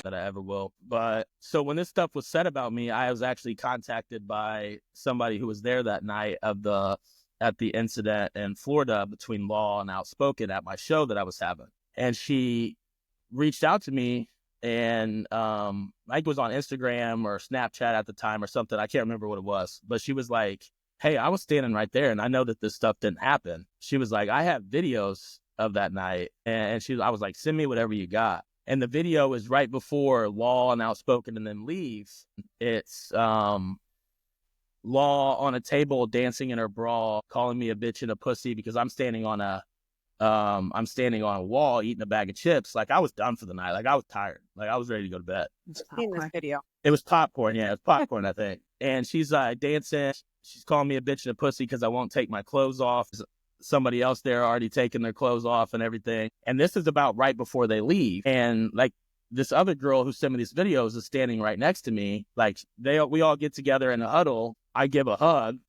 that I ever will. But so when this stuff was said about me, I was actually contacted by somebody who was there that night at the incident in Florida between Law and Outspoken at my show that I was having. And she reached out to me, and I think it was on Instagram or Snapchat at the time or something. I can't remember what it was, but she was like, hey, I was standing right there and I know that this stuff didn't happen. She was like, I have videos of that night. And I was like, send me whatever you got. And the video is right before Law and Outspoken and then leaves. It's Law on a table dancing in her bra, calling me a bitch and a pussy because I'm standing on a wall eating a bag of chips. Like I was done for the night. Like I was tired. Like I was ready to go to bed. I've seen this video. It was popcorn. Yeah, it was popcorn, I think. And she's dancing. She's calling me a bitch and a pussy because I won't take my clothes off. Somebody else there already taking their clothes off and everything. And this is about right before they leave. And like this other girl who sent me these videos is standing right next to me. Like we all get together in a huddle. I give a hug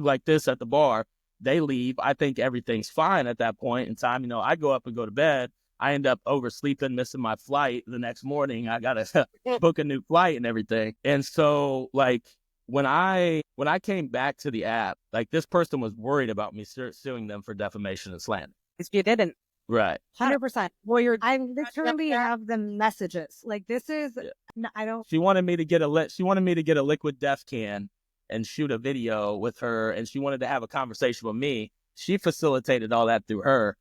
like this at the bar. They leave. I think everything's fine at that point in time. You know, I go up and go to bed. I end up oversleeping, missing my flight the next morning. I got to book a new flight and everything. And so like when I came back to the app, like this person was worried about me suing them for defamation and slander. If you didn't. Right. 100%. Well, I literally have the messages. Like this is, I don't. She wanted me to get a liquid death can and shoot a video with her, and she wanted to have a conversation with me. She facilitated all that through her.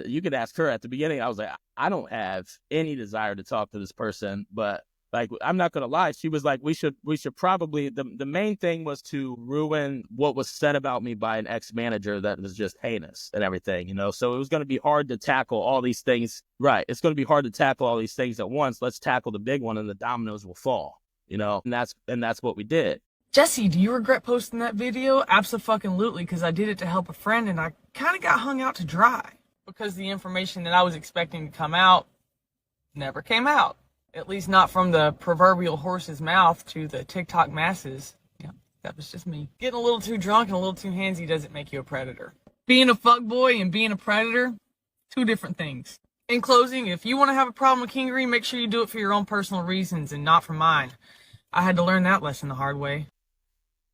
You could ask her at the beginning. I was like, I don't have any desire to talk to this person, but like, I'm not going to lie. She was like, we should probably, the main thing was to ruin what was said about me by an ex-manager that was just heinous and everything, you know? So it was going to be hard to tackle all these things. Right. It's going to be hard to tackle all these things at once. Let's tackle the big one and the dominoes will fall, you know? And that's what we did. Jesse, do you regret posting that video? Abso-fucking-lutely, because I did it to help a friend and I kind of got hung out to dry. Because the information that I was expecting to come out never came out. At least not from the proverbial horse's mouth to the TikTok masses. Yeah, that was just me. Getting a little too drunk and a little too handsy doesn't make you a predator. Being a fuckboy and being a predator, two different things. In closing, if you want to have a problem with Kingery, make sure you do it for your own personal reasons and not for mine. I had to learn that lesson the hard way.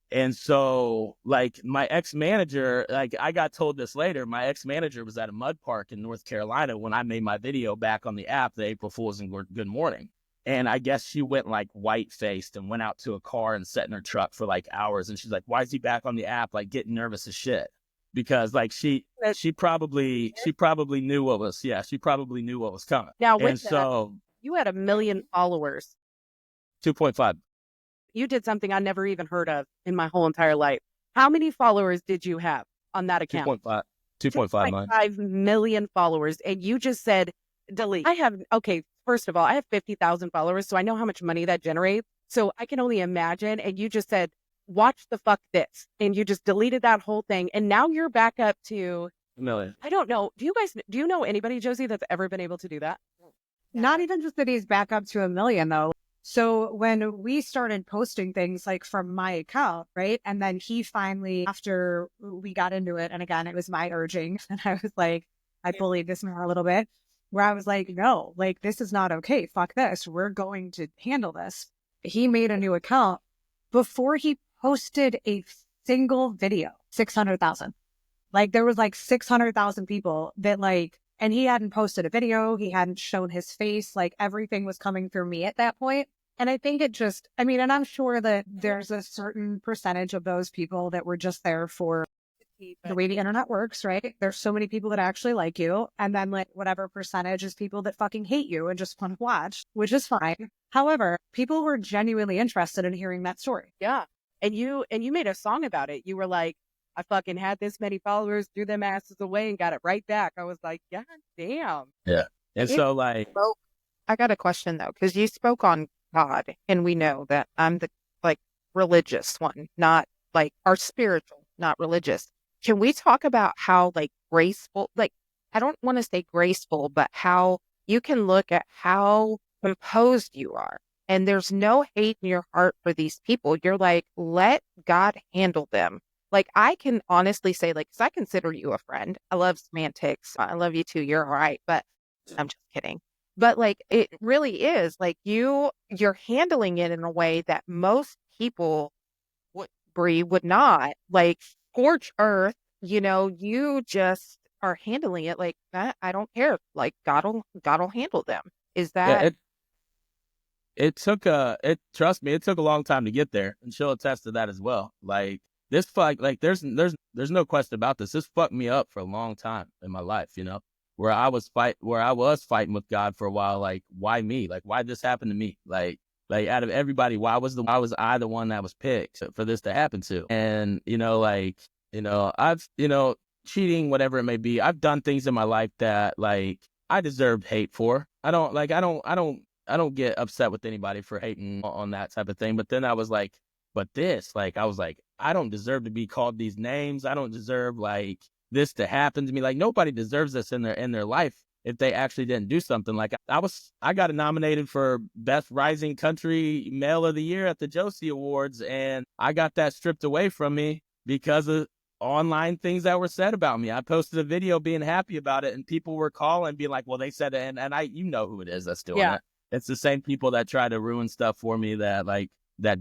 And so, like, my ex-manager, like, I got told this later, my ex-manager was at a mud park in North Carolina when I made my video back on the app, the April Fool's and Good Morning. And I guess she went, like, white-faced and went out to a car and sat in her truck for, like, hours. And she's like, why is he back on the app, like, getting nervous as shit? Because, like, she probably knew what was, she probably knew what was coming. Now, with that, you had 1 million followers. 2.5. You did something I never even heard of in my whole entire life. How many followers did you have on that account? 2.5 million followers. And you just said, delete. First of all, I have 50,000 followers, so I know how much money that generates. So I can only imagine. And you just said, watch the fuck this. And you just deleted that whole thing. And now you're back up to 1 million. I don't know. Do you know anybody, Josie, that's ever been able to do that? Not even just that he's back up to 1 million, though. So when we started posting things like from my account, right? And then he finally, after we got into it, and again, it was my urging, and I was like, I bullied this man a little bit, where I was like, no, like, this is not okay. Fuck this. We're going to handle this. He made a new account before he posted a single video, 600,000. Like, there was like 600,000 people that like, and he hadn't posted a video. He hadn't shown his face. Like, everything was coming through me at that point. And I think and I'm sure that there's a certain percentage of those people that were just there for the way the internet works, right? There's so many people that actually like you. And then like whatever percentage is people that fucking hate you and just want to watch, which is fine. However, people were genuinely interested in hearing that story. Yeah. And you made a song about it. You were like, I fucking had this many followers, threw them asses away and got it right back. I was like, God damn. Yeah. And so like, I got a question though, because you spoke on God, and we know that I'm the like religious one, not like our spiritual, not religious. Can we talk about how like graceful, like I don't want to say graceful, but how you can look at how composed you are, and there's no hate in your heart for these people. You're like, let God handle them. Like I can honestly say, like, 'cause I consider you a friend. I love Samantiks. I love you too. You're all right, but I'm just kidding. But like it really is like you're handling it in a way that most people would Bree would not. Like scorch earth, you just are handling it like that. I don't care. Like God'll handle them. Is Yeah, that trust me, it took a long time to get there, and she'll attest to that as well. Like this fuck, like there's no question about this. This fucked me up for a long time in my life, where I was fighting with God for a while. Like, why me? Like, why this happened to me? Like out of everybody, why was I the one that was picked for this to happen to? And I've cheating, whatever it may be. I've done things in my life that like I deserved hate for. I don't get upset with anybody for hating on that type of thing. But then I was like, I don't deserve to be called these names. I don't deserve like this to happen to me. Like nobody deserves this in their life if they actually didn't do something. Like I got nominated for Best Rising Country Male of the Year at the Josie Awards, and I got that stripped away from me because of online things that were said about me. I posted a video being happy about it, and people were calling, being like, "Well, they said it," and I, who it is that's doing it. It's the same people that try to ruin stuff for me that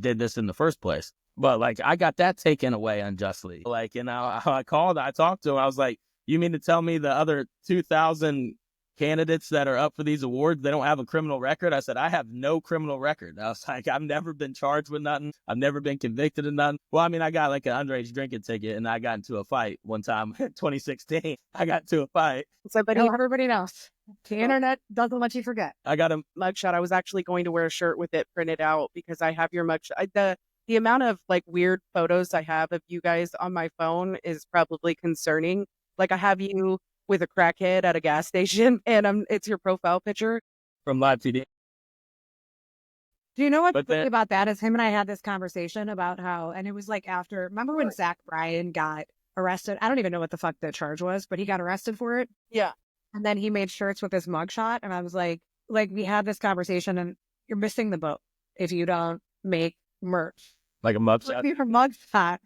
did this in the first place. But like, I got that taken away unjustly. Like, I talked to him. I was like, you mean to tell me the other 2,000 candidates that are up for these awards, they don't have a criminal record? I said, I have no criminal record. I was like, I've never been charged with nothing. I've never been convicted of nothing. Well, I mean, I got like an underage drinking ticket, and I got into a fight one time in 2016. I got into a fight. So, but everybody knows. The internet doesn't let you forget. I got a mugshot. I was actually going to wear a shirt with it printed out because I have your mugshot. The amount of like weird photos I have of you guys on my phone is probably concerning. Like I have you with a crackhead at a gas station, and it's your profile picture from live TV. Do you know what's funny about that is him and I had this conversation about how, and it was like after, remember when Zach Bryan got arrested? I don't even know what the fuck the charge was, but he got arrested for it. Yeah. And then he made shirts with his mugshot, and I was like we had this conversation, and you're missing the boat if you don't make merch. Like a mugshot? Like your mugshot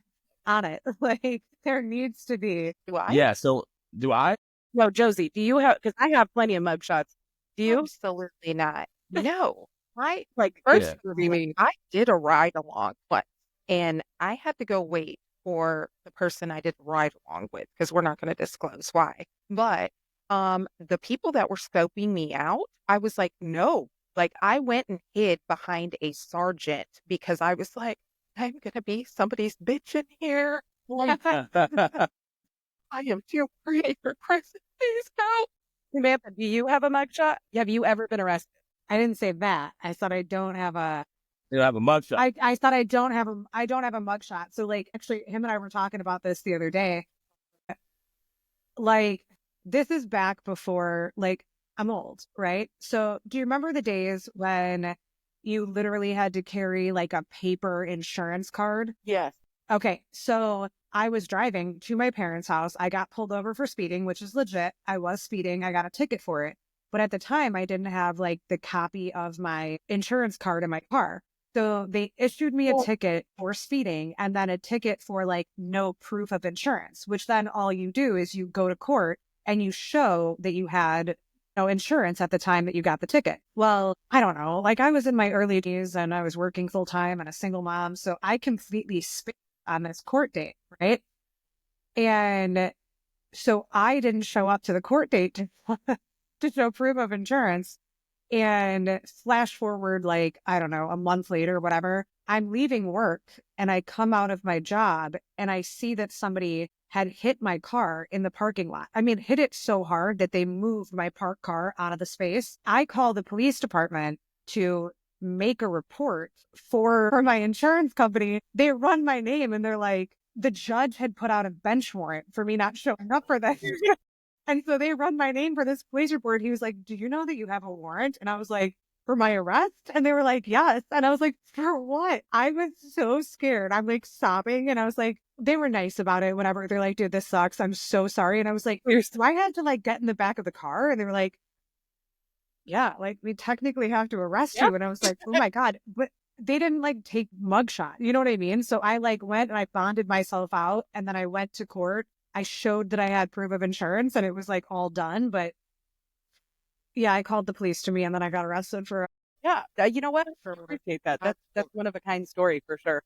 on it. Like there needs to be. Do I? Yeah, so do I? No, Josie, do you have, because I have plenty of mugshots. Do you? Absolutely not. No. I I did a ride along once, and I had to go wait for the person I did the ride along with because we're not going to disclose why. But the people that were scoping me out, I was like, no. Like I went and hid behind a sergeant because I was like, I'm going to be somebody's bitch in here. I am too afraid for prison. Please help. Samantha, do you have a mugshot? Have you ever been arrested? I didn't say that. I said I don't have a. You don't have a mugshot. I said I don't have a mugshot. So like, actually, him and I were talking about this the other day. Like, this is back before, like, I'm old, right? So do you remember the days when you literally had to carry like a paper insurance card? Yes. Okay, so I was driving to my parents' house. I got pulled over for speeding, which is legit. I was speeding. I got a ticket for it. But at the time, I didn't have like the copy of my insurance card in my car. So they issued me a ticket for speeding and then a ticket for like no proof of insurance, which then all you do is you go to court and you show that you had no insurance at the time that you got the ticket. Well, I don't know. Like I was in my early days and I was working full time and a single mom. So I completely spaced on this court date, right? And so I didn't show up to the court date to show proof of insurance. And flash forward, like, I don't know, a month later, whatever, I'm leaving work and I come out of my job and I see that somebody had hit my car in the parking lot. I mean, hit it so hard that they moved my parked car out of the space. I call the police department to make a report for my insurance company. They run my name and they're like, the judge had put out a bench warrant for me not showing up for that. And so they run my name for this police report. He was like, do you know that you have a warrant? And I was like, for my arrest? And they were like, yes. And I was like, for what? I was so scared. I'm like sobbing. And I was like, they were nice about it. Whenever they're like, dude, this sucks. I'm so sorry. And I was like, so I had to like get in the back of the car. And they were like, yeah, like we technically have to arrest you. And I was like, oh my God. But they didn't like take mugshot. You know what I mean? So I like went and I bonded myself out. And then I went to court. I showed that I had proof of insurance and it was like all done. But Yeah, I called the police to me and then I got arrested for Yeah. You know what? I appreciate that. That's one of a kind story for sure.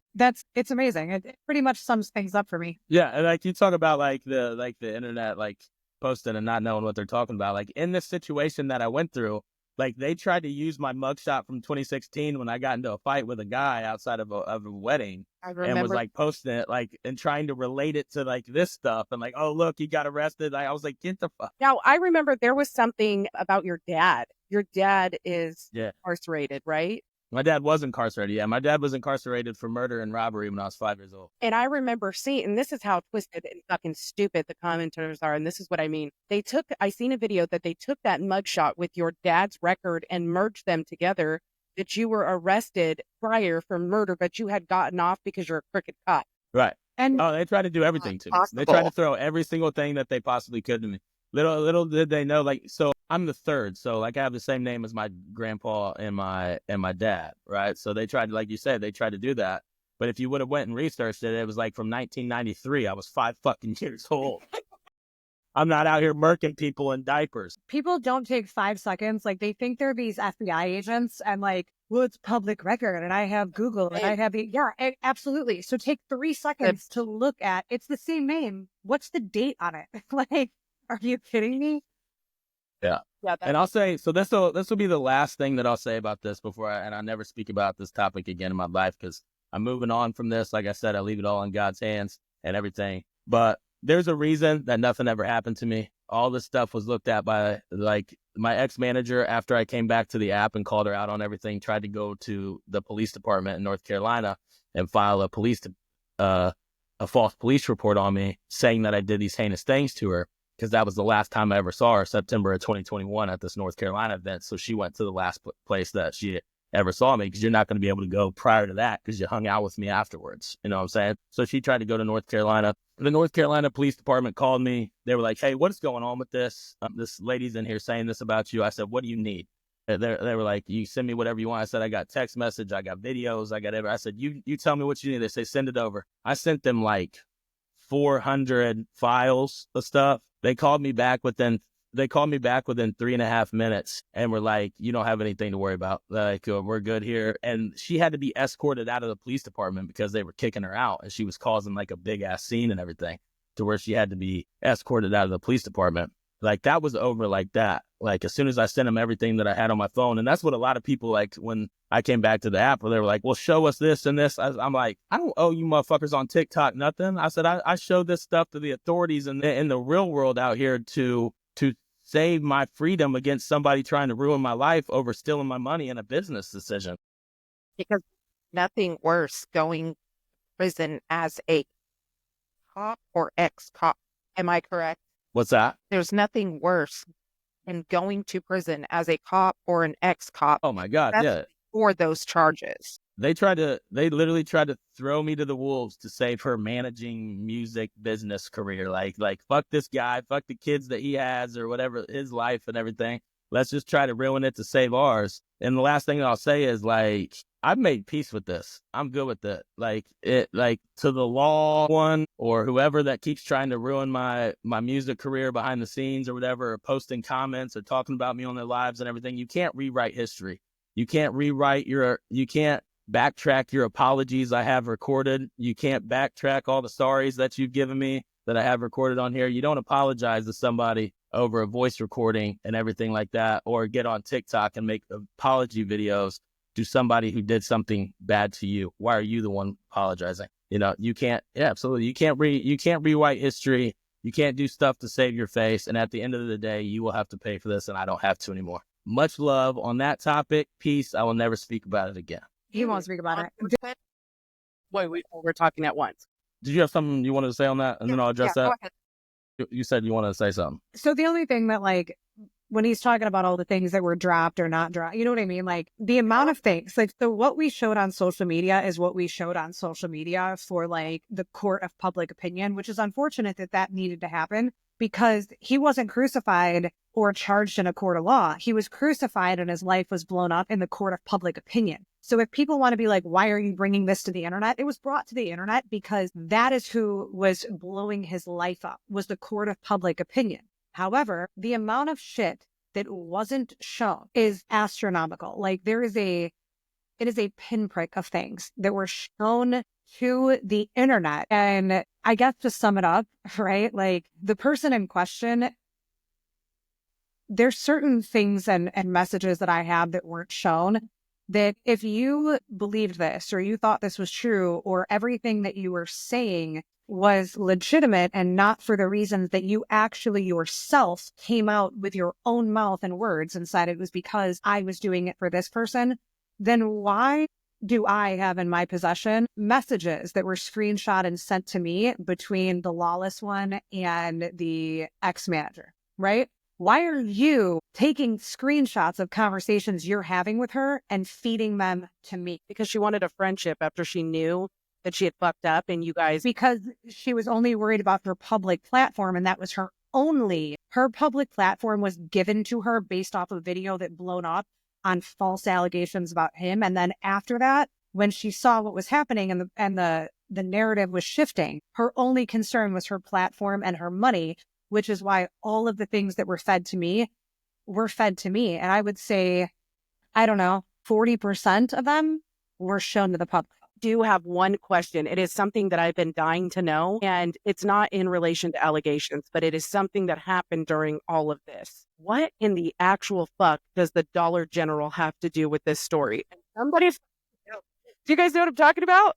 it's amazing. It pretty much sums things up for me. Yeah, and like you talk about like the internet like posting and not knowing what they're talking about. Like in this situation that I went through, like they tried to use my mugshot from 2016 when I got into a fight with a guy outside of a wedding I and was remember. like posting it like and trying to relate it to like this stuff and like, oh look, he got arrested. Like, I was like, get the fuck. Now, I remember there was something about your dad. Your dad is Yeah. incarcerated, right? My dad was incarcerated. Yeah, my dad was incarcerated for murder and robbery when I was 5 years old. And I remember seeing, and this is how twisted and fucking stupid the commenters are, and this is what I mean. I seen a video that they took that mugshot with your dad's record and merged them together, that you were arrested prior for murder, but you had gotten off because you're a crooked cop. Right. And Oh, they tried to do everything to me. They tried to throw every single thing that they possibly could to me. Little did they know, like, so I'm the third, so like I have the same name as my grandpa and my dad, right? So they tried, like you said, they tried to do that. But if you would have went and researched it, it was like from 1993. I was 5 fucking years old. I'm not out here murking people in diapers. people don't take 5 seconds. Like they think they're these FBI agents and like, well, it's public record and I have Google and I have absolutely. So take 3 seconds to look at it's the same name. What's the date on it? Like, are you kidding me? Yeah. And I'll say, so this will be the last thing that I'll say about this before I never speak about this topic again in my life because I'm moving on from this. Like I said, I leave it all in God's hands and everything. But there's a reason that nothing ever happened to me. All this stuff was looked at by like my ex-manager after I came back to the app and called her out on everything, tried to go to the police department in North Carolina and file a false police report on me saying that I did these heinous things to her. Because that was the last time I ever saw her, September of 2021 at this North Carolina event. So she went to the last place that she ever saw me because you're not going to be able to go prior to that because you hung out with me afterwards. You know what I'm saying? So she tried to go to North Carolina. The North Carolina Police Department called me. They were like, hey, what is going on with this? This lady's in here saying this about you. I said, what do you need? They were like, you send me whatever you want. I said, I got text message. I got videos. I got everything. I said, you tell me what you need. They say, send it over. I sent them like 400 files of stuff. They called me back within 3.5 minutes and were like, you don't have anything to worry about. Like, we're good here. And she had to be escorted out of the police department because they were kicking her out and she was causing like a big ass scene and everything to where she had to be escorted out of the police department. Like that was over like that. Like as soon as I sent them everything that I had on my phone. And that's what a lot of people like when I came back to the app where they were like, well, show us this and this. I'm like, I don't owe you motherfuckers on TikTok nothing. I said, I showed this stuff to the authorities in the real world out here to save my freedom against somebody trying to ruin my life over stealing my money in a business decision. Because nothing worse going to prison as a cop or ex-cop. Am I correct? What's that? There's nothing worse than going to prison as a cop or an ex-cop Oh my God. That's- Yeah. for those charges. They literally tried to throw me to the wolves to save her managing music business career. Like fuck this guy, fuck the kids that he has or whatever, his life and everything. Let's just try to ruin it to save ours. And the last thing I'll say is like, I've made peace with this. I'm good with it. Like to the law one or whoever that keeps trying to ruin my music career behind the scenes or whatever, or posting comments or talking about me on their lives and everything. You can't rewrite history. You can't backtrack your apologies I have recorded. You can't backtrack all the sorries that you've given me that I have recorded on here. You don't apologize to somebody over a voice recording and everything like that, or get on TikTok and make apology videos to somebody who did something bad to you. Why are you the one apologizing? You know, you can't, yeah, absolutely. You can't rewrite history. You can't do stuff to save your face. And at the end of the day, you will have to pay for this. And I don't have to anymore. Much love on that topic. Peace. I will never speak about it again. He won't speak about it. Wait, we're talking at once. Did you have something you wanted to say on that? And then I'll address that. Go ahead. You said you wanted to say something. So the only thing that like when he's talking about all the things that were dropped or not dropped, you know what I mean? Like the amount of things, like so what we showed on social media is what we showed on social media for like the court of public opinion, which is unfortunate that needed to happen because he wasn't crucified or charged in a court of law. He was crucified and his life was blown up in the court of public opinion. So if people want to be like, why are you bringing this to the internet? It was brought to the internet because that is who was blowing his life up, was the court of public opinion. However, the amount of shit that wasn't shown is astronomical. Like it is a pinprick of things that were shown to the internet. And I guess to sum it up, right? Like the person in question, there's certain things and messages that I have that weren't shown, that if you believed this or you thought this was true or everything that you were saying was legitimate and not for the reasons that you actually yourself came out with your own mouth and words and said it was because I was doing it for this person, then why do I have in my possession messages that were screenshot and sent to me between the lawless one and the ex-manager, right? Why are you taking screenshots of conversations you're having with her and feeding them to me? Because she wanted a friendship after she knew that she had fucked up and you guys. Because she was only worried about her public platform, and that was her public platform was given to her based off a video that blown up on false allegations about him. And then after that, when she saw what was happening and the narrative was shifting, her only concern was her platform and her money, which is why all of the things that were fed to me were fed to me. And I would say, I don't know, 40% of them were shown to the public. Do have one question. It is something that I've been dying to know, and it's not in relation to allegations, but it is something that happened during all of this. What in the actual fuck does the Dollar General have to do with this story? Somebody's. Do you guys know what I'm talking about?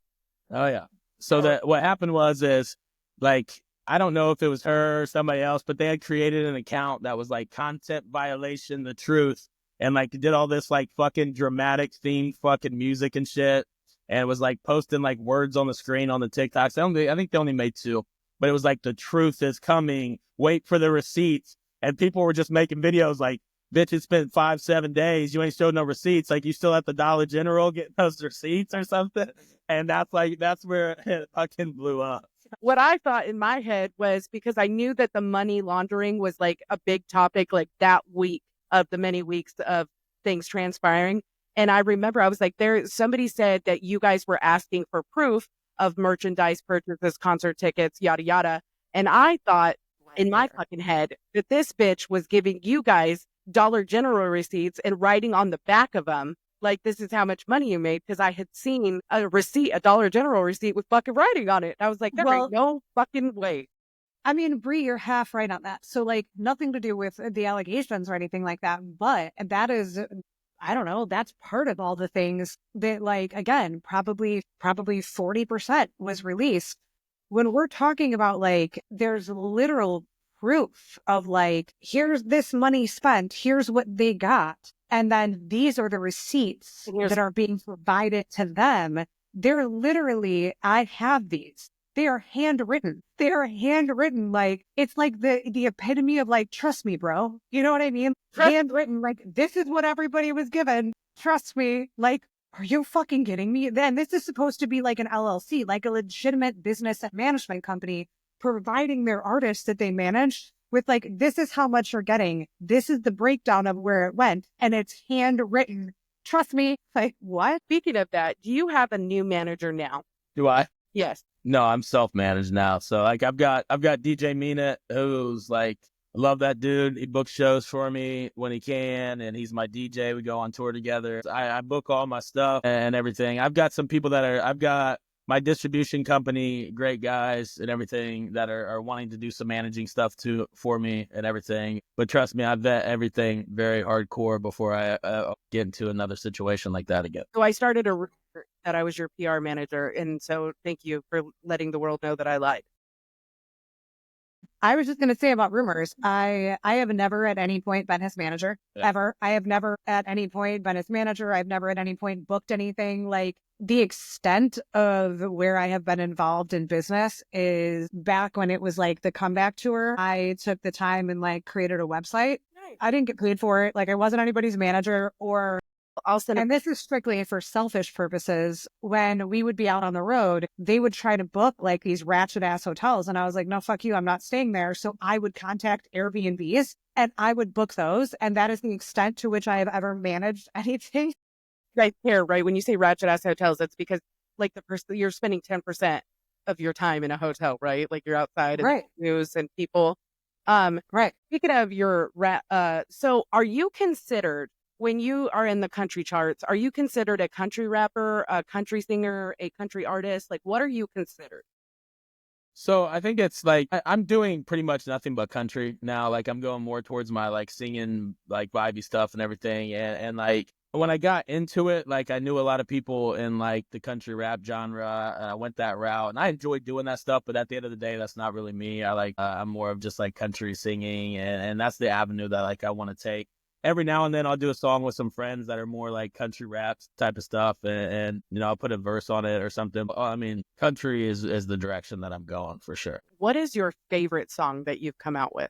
Oh yeah. So what happened is like, I don't know if it was her or somebody else, but they had created an account that was like content violation, the truth, and like did all this like fucking dramatic themed fucking music and shit. And it was like posting like words on the screen on the TikToks. I think they only made 2, but it was like the truth is coming. Wait for the receipts. And people were just making videos like, bitch, it's been 5-7 days. You ain't showed no receipts. Like you still at the Dollar General getting those receipts or something. And that's where it fucking blew up. What I thought in my head was, because I knew that the money laundering was like a big topic, like that week of the many weeks of things transpiring. And I remember I was like, somebody said that you guys were asking for proof of merchandise purchases, concert tickets, yada, yada. And I thought in my fucking head that this bitch was giving you guys Dollar General receipts and writing on the back of them, like, this is how much money you made. Because I had seen a Dollar General receipt with fucking writing on it. I was like, there ain't no fucking way. I mean, Bree, you're half right on that. So like nothing to do with the allegations or anything like that. But that is, I don't know, that's part of all the things that, like, again, probably 40% was released. When we're talking about, like, there's literal proof of, like, here's this money spent, here's what they got. And then these are the receipts that are being provided to them. They're literally, I have these. They are handwritten. They are handwritten. Like, it's like the epitome of, like, trust me, bro. You know what I mean? Handwritten, like, this is what everybody was given. Trust me. Like, are you fucking kidding me? Then this is supposed to be like an LLC, like a legitimate business and management company providing their artists that they manage with, like, this is how much you're getting. This is the breakdown of where it went. And it's handwritten. Trust me. Like, what? Speaking of that, do you have a new manager now? Do I? Yes. No, I'm self-managed now. So like I've got DJ Mina, who's like, I love that dude. He books shows for me when he can, and he's my DJ. We go on tour together. I book all my stuff and everything. I've got some people I've got my distribution company, great guys and everything that are wanting to do some managing stuff for me and everything. But trust me, I vet everything very hardcore before I get into another situation like that again. So I started a rumor that I was your PR manager, and so thank you for letting the world know that I lied. I was just going to say about rumors. I have never at any point been his manager, ever. I have never at any point been his manager. I've never at any point booked anything. Like, the extent of where I have been involved in business is back when it was like the comeback tour. I took the time and like created a website. Nice. I didn't get paid for it. Like, I wasn't anybody's manager or... And this is strictly for selfish purposes. When we would be out on the road, they would try to book like these ratchet ass hotels. And I was like, no, fuck you. I'm not staying there. So I would contact Airbnbs and I would book those. And that is the extent to which I have ever managed anything. Right here, right? When you say ratchet ass hotels, it's because like the person, you're spending 10% of your time in a hotel, right? Like you're outside and right. news and people. Right. Speaking of your rap, so are you considered, when you are in the country charts, are you considered a country rapper, a country singer, a country artist? Like, what are you considered? So I think it's like I'm doing pretty much nothing but country now. Like I'm going more towards my like singing like vibey stuff and everything. And like when I got into it, like I knew a lot of people in like the country rap genre. And I went that route, and I enjoyed doing that stuff. But at the end of the day, that's not really me. I like I'm more of just like country singing, and that's the avenue that like I want to take. Every now and then I'll do a song with some friends that are more like country rap type of stuff, and you know I'll put a verse on it or something. But, I mean, country is the direction that I'm going for sure. What is your favorite song that you've come out with?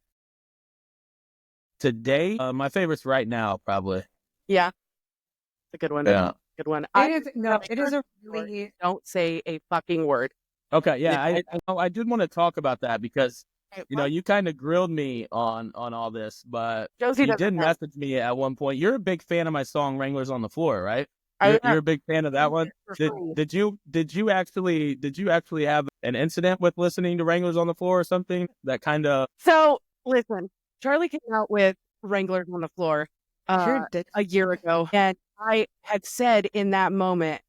Today, my favorites right now probably. Yeah, it's a good one. Yeah. Good one. It is a really, Don't say a fucking word. Okay. Yeah. Yeah, I did want to talk about that because you know you kind of grilled me on all this, but Josie you doesn't did have- message me at one point. You're a big fan of my song "Wranglers on the Floor," right? I You're a big fan of that one. for Did free. did you actually have an incident with listening to Wranglers on the Floor or something that kind of? So listen, Charlie came out with Wranglers on the Floor You're dick- a year ago, and I had said in that moment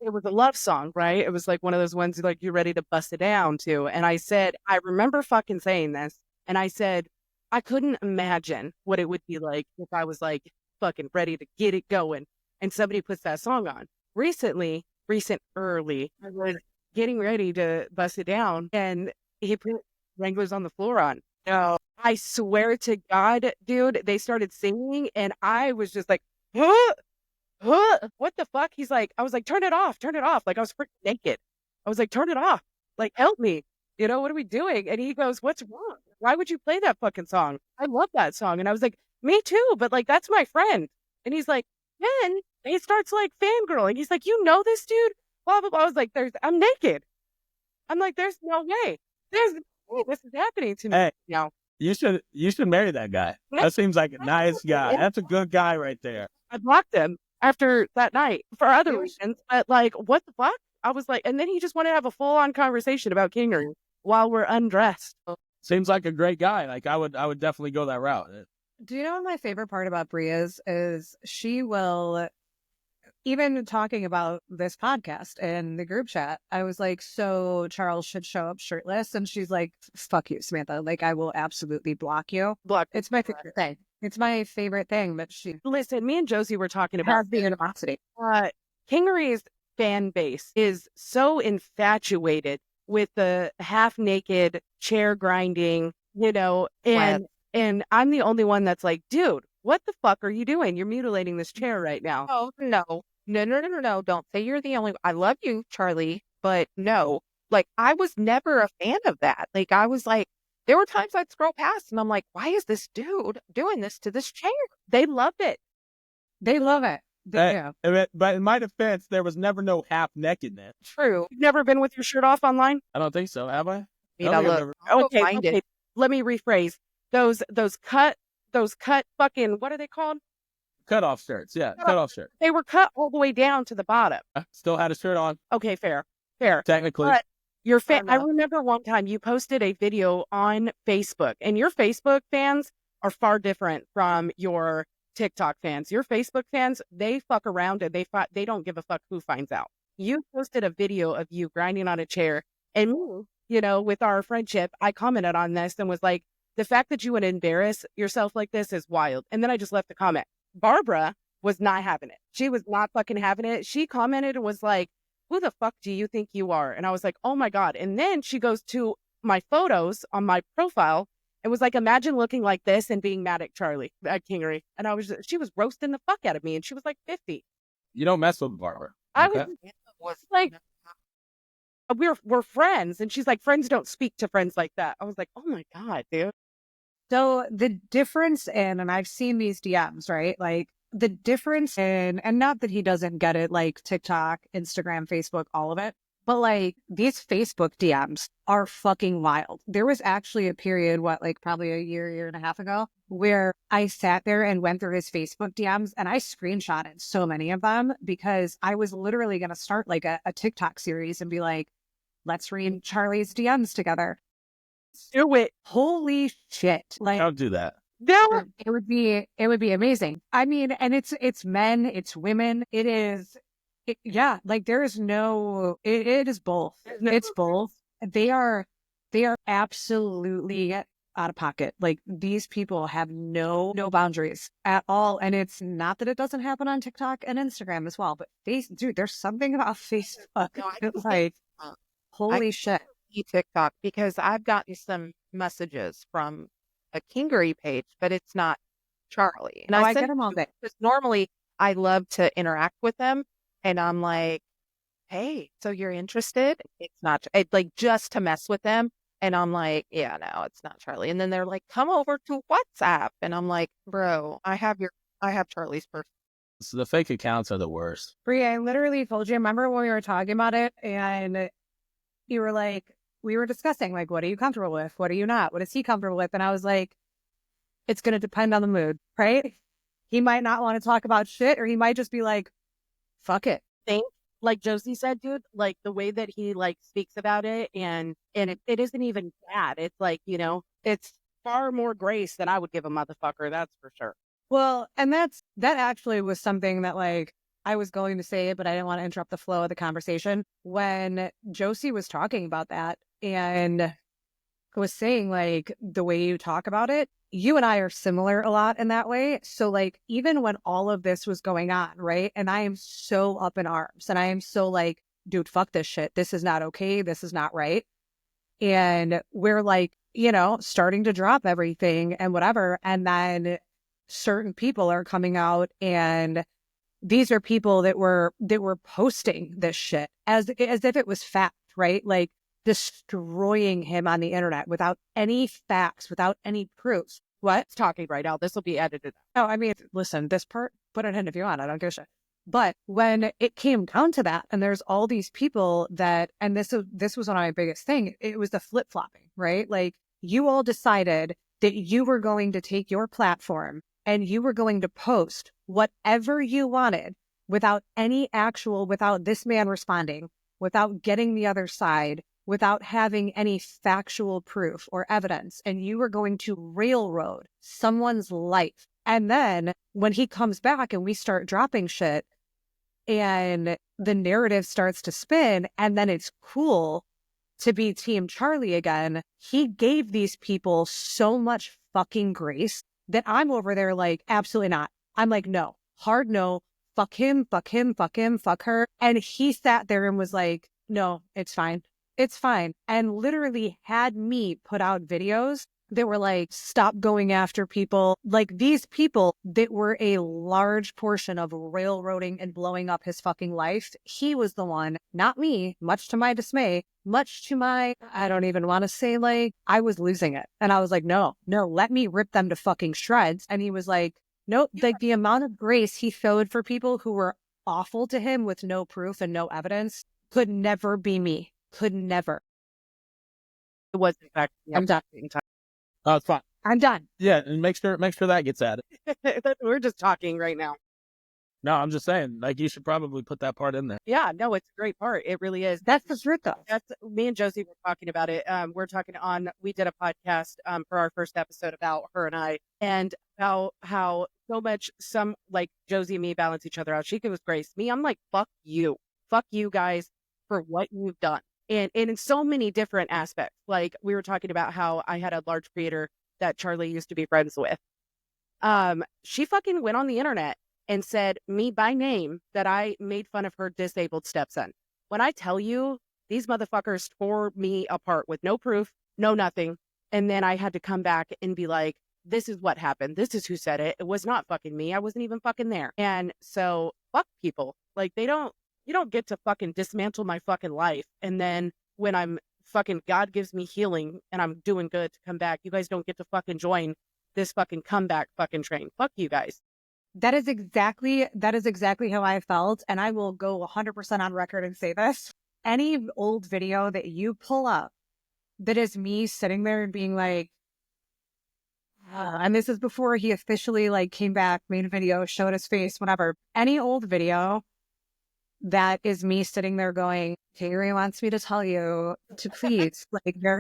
it was a love song, right? It was like one of those ones like you're ready to bust it down to. And I said, I remember fucking saying this, and I said I couldn't imagine what it would be like if I was like fucking ready to get it going, and somebody puts that song on. Recent early, I was getting ready to bust it down, and he put Wranglers on the Floor on. No, I swear to God, dude, they started singing, and I was just like, huh? What the fuck? He's like, I was like, turn it off, turn it off. Like I was freaking naked. I was like, turn it off. Like, help me. You know, what are we doing? And he goes, what's wrong? Why would you play that fucking song? I love that song. And I was like, me too, but like, that's my friend. And he's like, then he starts like fangirling. He's like, you know this dude? Blah, blah, blah. I was like, I'm naked. I'm like, there's no way. There's no way this is happening to me Hey, now. you should marry that guy. That seems like a nice guy. That's a good guy right there. I blocked him after that night for other It was- reasons. But like, what the fuck? I was like, and then he just wanted to have a full on conversation about Kingery while we're undressed. Seems like a great guy. Like I would definitely go that route. Do you know what my favorite part about Brie is she will, even talking about this podcast in the group chat, I was like, so Charles should show up shirtless. And she's like, fuck you, Samantha. Like, I will absolutely block you. Block. It's my favorite thing. It's my favorite thing. But she Listen, me and Josie were talking about has the animosity. Kingery's fan base is so infatuated with the half naked chair grinding, you know, and I'm the only one that's like, dude, what the fuck are you doing? You're mutilating this chair right now. Oh, no. Don't say you're the only. I love you, Charlie, but no. Like, I was never a fan of that. Like, I was like, there were times I'd scroll past and I'm like, why is this dude doing this to this chair? They loved it. They love it. But in my defense, there was never no half nakedness. True. You've never been with your shirt off online? I don't think so. Have I? You I know, don't think I've look, never- I'll go find it. Let me rephrase. Those cut fucking, what are they called? Cut off shirts. Yeah, cut off shirt. They were cut all the way down to the bottom. Still had a shirt on, Okay, fair. technically. But your Fair I enough. remember one time you posted a video on Facebook, and your Facebook fans are far different from your TikTok fans. Your Facebook fans, they fuck around and they don't give a fuck who finds out. You posted a video of you grinding on a chair, and me, you know, with our friendship, I commented on this and was like, the fact that you would embarrass yourself like this is wild. And then I just left the comment. Barbara was not having it. She was not fucking having it. She commented and was like, who the fuck do you think you are? And I was like, oh my God. And then she goes to my photos on my profile and was like, imagine looking like this and being mad at Charlie, at Kingery. And she was roasting the fuck out of me. And she was like 50. You don't mess with Barbara. I okay? was like, we're friends. And she's like, friends don't speak to friends like that. I was like, oh my God, dude. So the difference in, and I've seen these DMs, right? Like the difference in, and not that he doesn't get it, like TikTok, Instagram, Facebook, all of it, but like these Facebook DMs are fucking wild. There was actually a period, like probably a year and a half ago, where I sat there and went through his Facebook DMs and I screenshotted so many of them because I was literally going to start like a TikTok series and be like, let's read Charlie's DMs together. Do it. Holy shit. Like, Don't do that. No. it would be amazing. I mean, and it's men, it's women. Yeah, like there is no, it is both. It's both. They are absolutely out of pocket. Like these people have no boundaries at all. And it's not that it doesn't happen on TikTok and Instagram as well, but dude, there's something about Facebook. No, I It's can like, I holy shit. see TikTok because I've gotten some messages from a Kingery page, but it's not Charlie. And Oh, I send get them all day. because normally I love to interact with them, and I'm like, "Hey, so you're interested?" It's not like just to mess with them, and I'm like, "Yeah, no, it's not Charlie." And then they're like, "Come over to WhatsApp," and I'm like, "Bro, I have Charlie's person." So the fake accounts are the worst. Brie, I literally told you, remember when we were talking about it and you were like, we were discussing, like, what are you comfortable with? What are you not? What is he comfortable with? And I was like, it's going to depend on the mood, right? He might not want to talk about shit, or he might just be like, fuck it. Think, like Josie said, dude, like the way that he like speaks about it and it isn't even bad. It's like, you know, it's far more grace than I would give a motherfucker, that's for sure. Well, and that actually was something that like I was going to say, but I didn't want to interrupt the flow of the conversation when Josie was talking about that and was saying like the way you talk about it, you and I are similar a lot in that way. So like even when all of this was going on, right? And I am so up in arms and I am so like, dude, fuck this shit. This is not okay. This is not right. And we're like, you know, starting to drop everything and whatever. And then certain people are coming out and these are people that were posting this shit as if it was fact, right? Like destroying him on the internet without any facts, without any proof. What? Talking right now. This will be edited. Oh, I mean, listen, this part, put it in if you want. I don't give a shit. But when it came down to that, and there's all these people that, and this was one of my biggest thing, it was the flip flopping, right? Like you all decided that you were going to take your platform and you were going to post whatever you wanted without without this man responding, without getting the other side, without having any factual proof or evidence. And you were going to railroad someone's life. And then when he comes back and we start dropping shit and the narrative starts to spin and then it's cool to be Team Charlie again, he gave these people so much fucking grace that I'm over there like, absolutely not. I'm like, no, hard no, fuck him, fuck him, fuck him, fuck her. And he sat there and was like, no, it's fine. It's fine. And literally had me put out videos that were like, stop going after people. Like these people that were a large portion of railroading and blowing up his fucking life. He was the one, not me, much to my dismay, much to my, I don't even want to say like, I was losing it. And I was like, no, let me rip them to fucking shreds. And he was like, nope, like the amount of grace he showed for people who were awful to him with no proof and no evidence could never be me. Could never. It was in fact. I'm done. Oh, it's fine. I'm done. Yeah, and make sure that gets added. We're just talking right now. No, I'm just saying, like you should probably put that part in there. Yeah, no, it's a great part. It really is. That's the truth though. That's me and Josie were talking about it. We did a podcast for our first episode about her and I, and how so much like Josie and me balance each other out. She gives grace. Me, I'm like, fuck you guys for what you've done. And in so many different aspects. Like we were talking about how I had a large creator that Charlie used to be friends with. She fucking went on the internet and said me by name that I made fun of her disabled stepson. When I tell you, these motherfuckers tore me apart with no proof, no nothing. And then I had to come back and be like, this is what happened. This is who said it. It was not fucking me. I wasn't even fucking there. And so fuck people. Like you don't get to fucking dismantle my fucking life. And then when I'm fucking, God gives me healing and I'm doing good to come back, you guys don't get to fucking join this fucking comeback fucking train. Fuck you guys. That is exactly how I felt. And I will go 100% on record and say this. Any old video that you pull up that is me sitting there and being like, and this is before he officially like came back, made a video, showed his face, whatever. Any old video that is me sitting there going, Kingery wants me to tell you to please, like there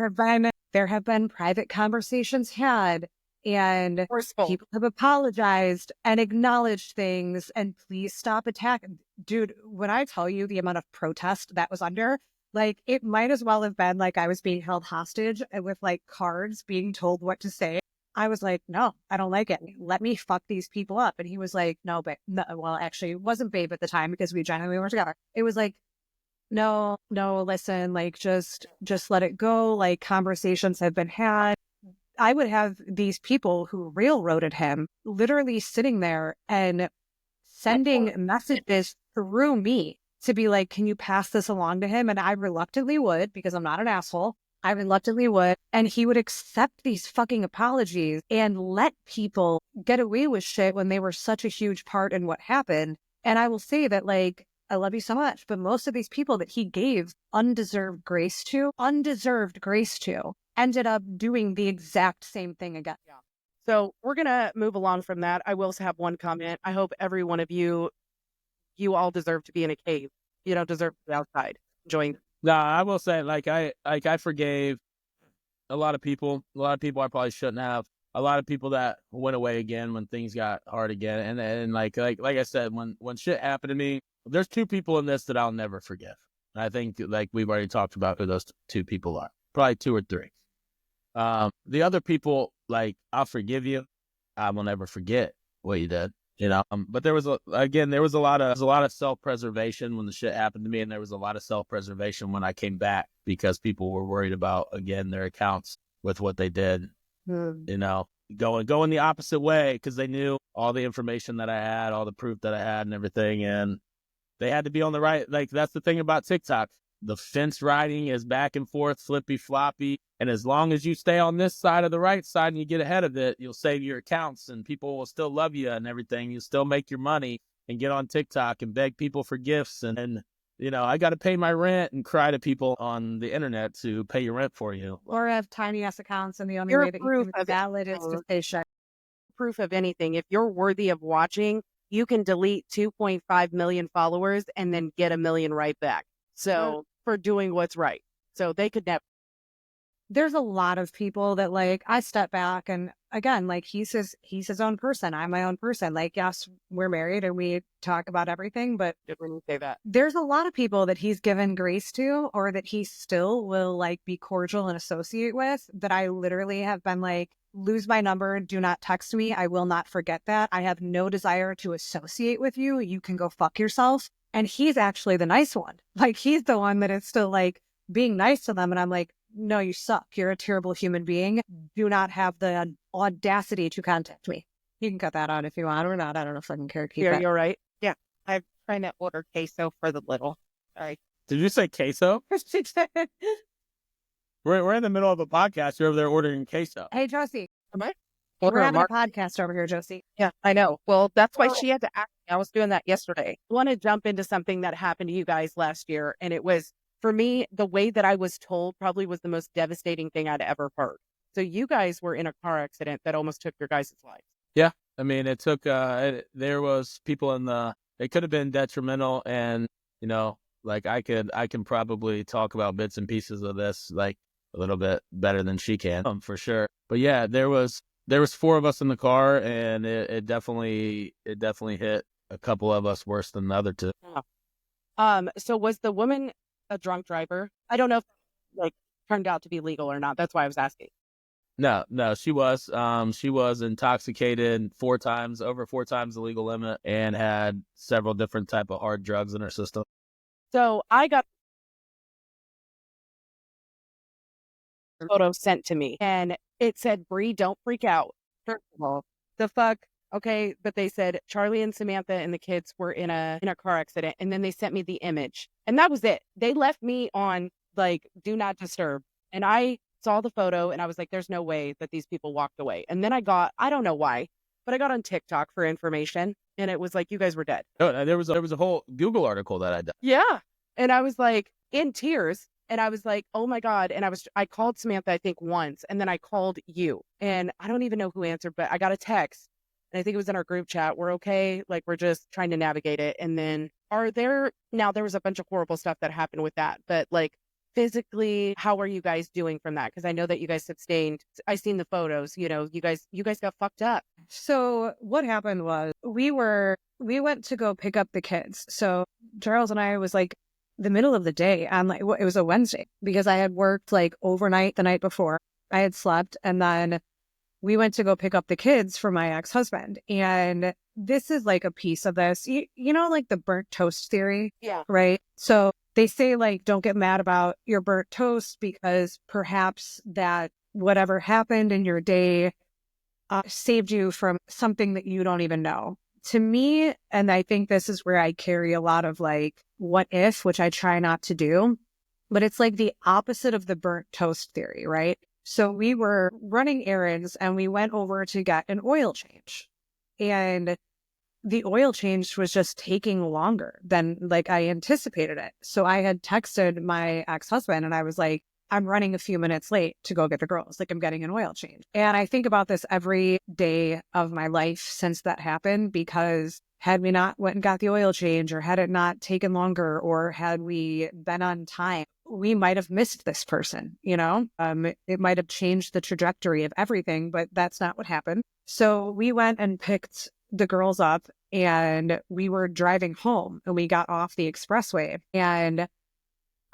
have been private conversations had, and Forceful. people have apologized and acknowledged things, and please stop attacking. Dude, when I tell you the amount of protest that was under, like, it might as well have been like I was being held hostage with like cards being told what to say. I was like, no, I don't like it. Let me fuck these people up. And he was like, no, babe. No, well, actually, it wasn't babe at the time because we genuinely were together. It was like, no, listen, like, just let it go. Like, conversations have been had. I would have these people who railroaded him literally sitting there and sending messages through me to be like, can you pass this along to him? And I reluctantly would, because I'm not an asshole. I reluctantly would. And he would accept these fucking apologies and let people get away with shit when they were such a huge part in what happened. And I will say that, like, I love you so much, but most of these people that he gave undeserved grace to, ended up doing the exact same thing again. Yeah. So we're going to move along from that. I will have one comment. I hope every one of you all deserve to be in a cave. You don't deserve to be outside enjoying. No, I will say, I forgave a lot of people. A lot of people I probably shouldn't have. A lot of people that went away again when things got hard again. And like I said, when shit happened to me, there's two people in this that I'll never forgive. And I think, like, we've already talked about who those two people are. Probably two or three. The other people, like, I'll forgive you. I will never forget what you did. But there was a lot of self-preservation when the shit happened to me, and there was a lot of self-preservation when I came back because people were worried about, again, their accounts with what they did. Going the opposite way because they knew all the information that I had, all the proof that I had, and everything, and they had to be on the right. Like, that's the thing about TikTok. The fence riding is back and forth, flippy floppy. And as long as you stay on this side of the right side and you get ahead of it, you'll save your accounts and people will still love you and everything. You'll still make your money and get on TikTok and beg people for gifts. And I got to pay my rent and cry to people on the internet to pay your rent for you. Or have tiny ass accounts, and the only Your way that you proof can of valid is to say shit. Proof of anything. If you're worthy of watching, you can delete 2.5 million followers and then get 1 million right back. So for doing what's right. So they could never. There's a lot of people that, like, I step back and, again, like, he's his own person. I'm my own person. Like, yes, we're married and we talk about everything, but When you say that, there's a lot of people that he's given grace to, or that he still will, like, be cordial and associate with, that I literally have been like, lose my number, do not text me. I will not forget that. I have no desire to associate with you. You can go fuck yourself. And he's actually the nice one. Like, he's the one that is still, like, being nice to them. And I'm like, no, you suck. You're a terrible human being. Do not have the audacity to contact me. You can cut that out if you want or not. I don't know if I can care. Keep yeah, it. you're right. Yeah, I'm trying to order queso for the little. Sorry. Did you say queso? We're in the middle of a podcast. You're over there ordering queso. Hey, Josie. Am I? We're having a podcast over here, Josie. Yeah, I know. Well, that's why she had to ask me. I was doing that yesterday. I want to jump into something that happened to you guys last year. And it was, for me, the way that I was told probably was the most devastating thing I'd ever heard. So you guys were in a car accident that almost took your guys' lives. Yeah. I mean, it took, there was people it could have been detrimental. And, like, I can probably talk about bits and pieces of this, like, a little bit better than she can, for sure. But yeah, there was 4 of us in the car, and it definitely hit a couple of us worse than the other 2. So was the woman a drunk driver? I don't know if like turned out to be legal or not. That's why I was asking. No, she was. She was intoxicated over 4 times the legal limit, and had several different type of hard drugs in her system. So I got a photo sent to me, and it said, "Bree, don't freak out." First of all, the fuck. Okay, but they said Charlie and Samantha and the kids were in a car accident, and then they sent me the image, and that was it. They left me on, like, do not disturb, and I saw the photo, and I was like, "There's no way that these people walked away." And then I don't know why, but I got on TikTok for information, and it was like, you guys were dead. Oh, there was a whole Google article that I did. Yeah, and I was like in tears. And I was like, oh my God. And I called Samantha, I think once, and then I called you, and I don't even know who answered, but I got a text, and I think it was in our group chat. We're okay. Like, we're just trying to navigate it. And then now there was a bunch of horrible stuff that happened with that, but like physically, how are you guys doing from that? Because I know that you guys sustained, I seen the photos, you guys got fucked up. So what happened was we went to go pick up the kids. So Charles and I was like the middle of the day on like, it was a Wednesday because I had worked like overnight the night before. I had slept, and then we went to go pick up the kids for my ex-husband. And this is like a piece of this, you know, like the burnt toast theory, Yeah. right? So they say like, don't get mad about your burnt toast because perhaps that whatever happened in your day saved you from something that you don't even know. To me, and I think this is where I carry a lot of like, what if, which I try not to do, but it's like the opposite of the burnt toast theory, right? So we were running errands and we went over to get an oil change. And the oil change was just taking longer than like I anticipated it. So I had texted my ex-husband and I was like, I'm running a few minutes late to go get the girls. Like, I'm getting an oil change. And I think about this every day of my life since that happened, because had we not went and got the oil change, or had it not taken longer, or had we been on time, we might have missed this person, you know? It might have changed the trajectory of everything, but that's not what happened. So we went and picked the girls up and we were driving home, and we got off the expressway, and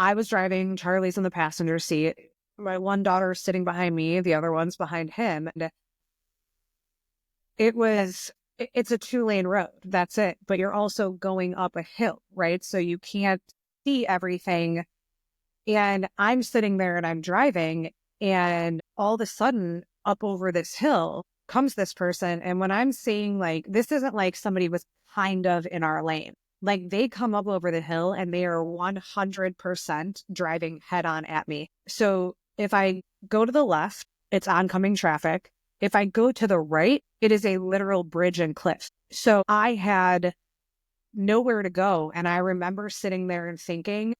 I was driving, Charlie's in the passenger seat. My one daughter's sitting behind me, the other one's behind him. And it's a 2-lane road. That's it. But you're also going up a hill, right? So you can't see everything. And I'm sitting there and I'm driving, and all of a sudden up over this hill comes this person. And when I'm seeing, like, this isn't like somebody was kind of in our lane. Like, they come up over the hill and they are 100% driving head on at me. So if I go to the left, it's oncoming traffic. If I go to the right, it is a literal bridge and cliff. So I had nowhere to go. And I remember sitting there and thinking,